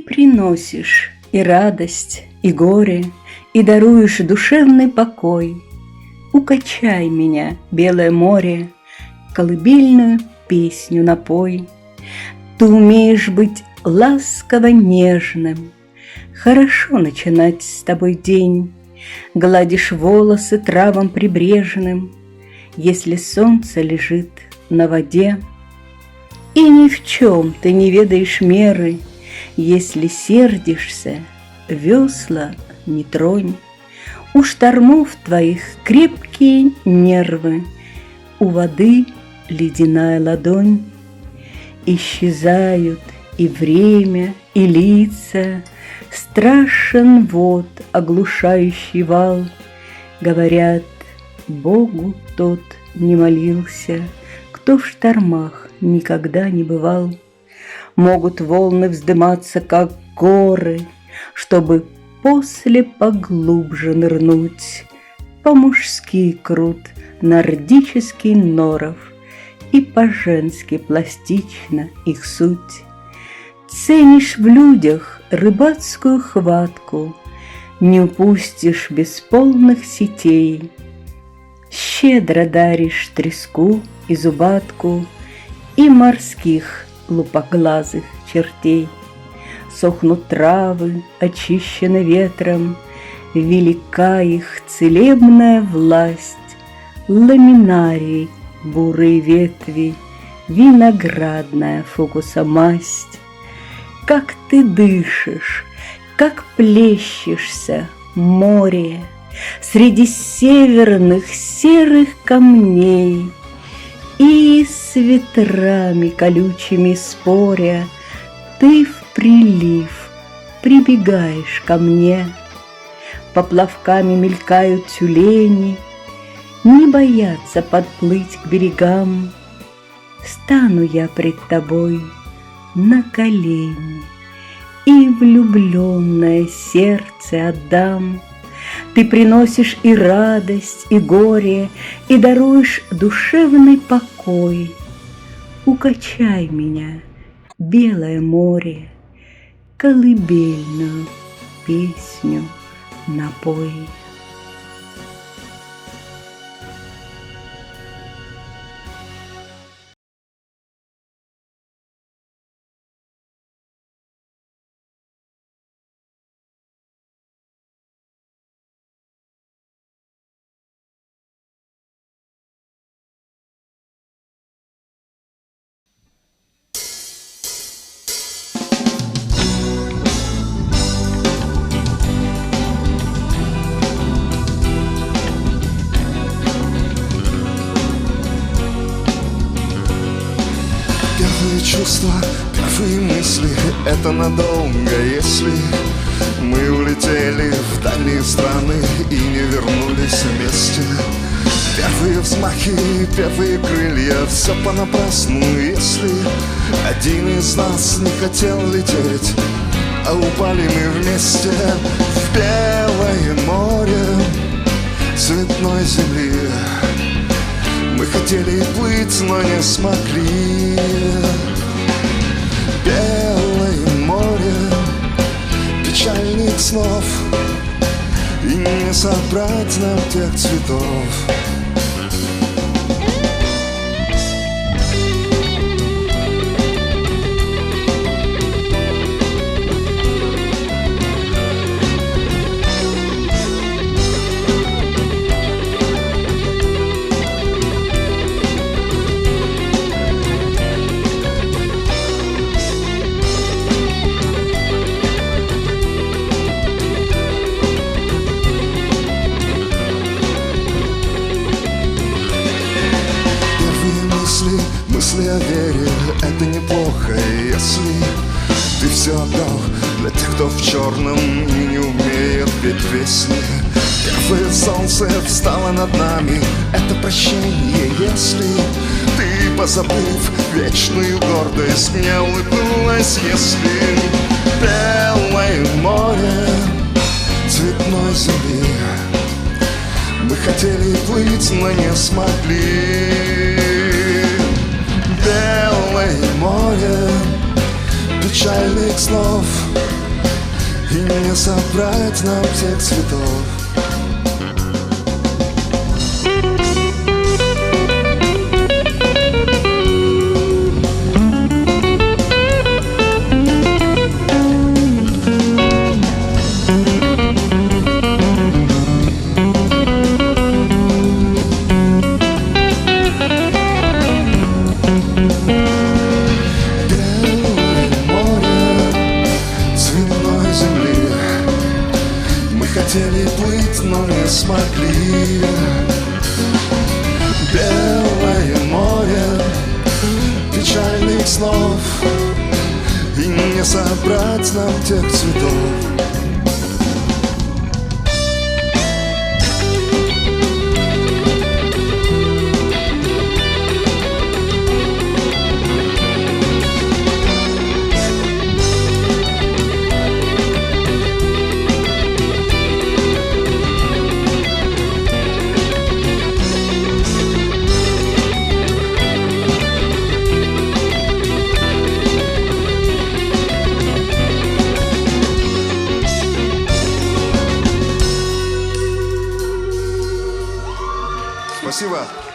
приносишь и радость, и горе, и даруешь душевный покой. Укачай меня, белое море, колыбельную песню напой. Ты умеешь быть ласково нежным, хорошо начинать с тобой день. Гладишь волосы травам прибрежным, если солнце лежит на воде. И ни в чем ты не ведаешь меры, если сердишься, весла не тронь. У штормов твоих крепкие нервы, у воды ледяная ладонь. Исчезают и время, и лица, страшен вод, оглушающий вал. Говорят, Богу тот не молился, кто в штормах никогда не бывал. Могут волны вздыматься, как горы, чтобы после поглубже нырнуть. По-мужски крут нордический норов, и по-женски пластична их суть. Ценишь в людях рыбацкую хватку, не упустишь бесполных сетей. Щедро даришь треску и зубатку и морских лупоглазых чертей. Сохнут травы, очищены ветром, велика их целебная власть. Ламинарий, бурые ветви, виноградная фокуса масть. Как ты дышишь, как плещешься, море, среди северных серых камней. И с ветрами колючими споря ты в прилив прибегаешь ко мне. Поплавками мелькают тюлени, не боятся подплыть к берегам. Стану я пред тобой на колени и влюбленное сердце отдам. Ты приносишь и радость, и горе, и даруешь душевный покой. Укачай меня, белое море, колыбельную песню напой. Чувства, первые мысли — это надолго, если мы улетели в дальние страны и не вернулись вместе. Первые взмахи, первые крылья — все понапрасну, если один из нас не хотел лететь, а упали мы вместе в белое море цветной земли. Мы хотели плыть, но не смогли. Белое море печальных снов, и не собрать нам тех цветов. Мысли о вере — это неплохо, если ты все отдал для тех, кто в черном и не умеет петь песни. Первое солнце встало над нами — это прощение, если ты, позабыв вечную гордость, мне улыбнулась, если белое море цветной земли. Мы хотели плыть, но не смогли. Белое море печальных снов, и не собрать нам всех цветов. Хотели плыть, но не смогли. Белое море печальных снов, и не собрать нам тех цветов. Спасибо.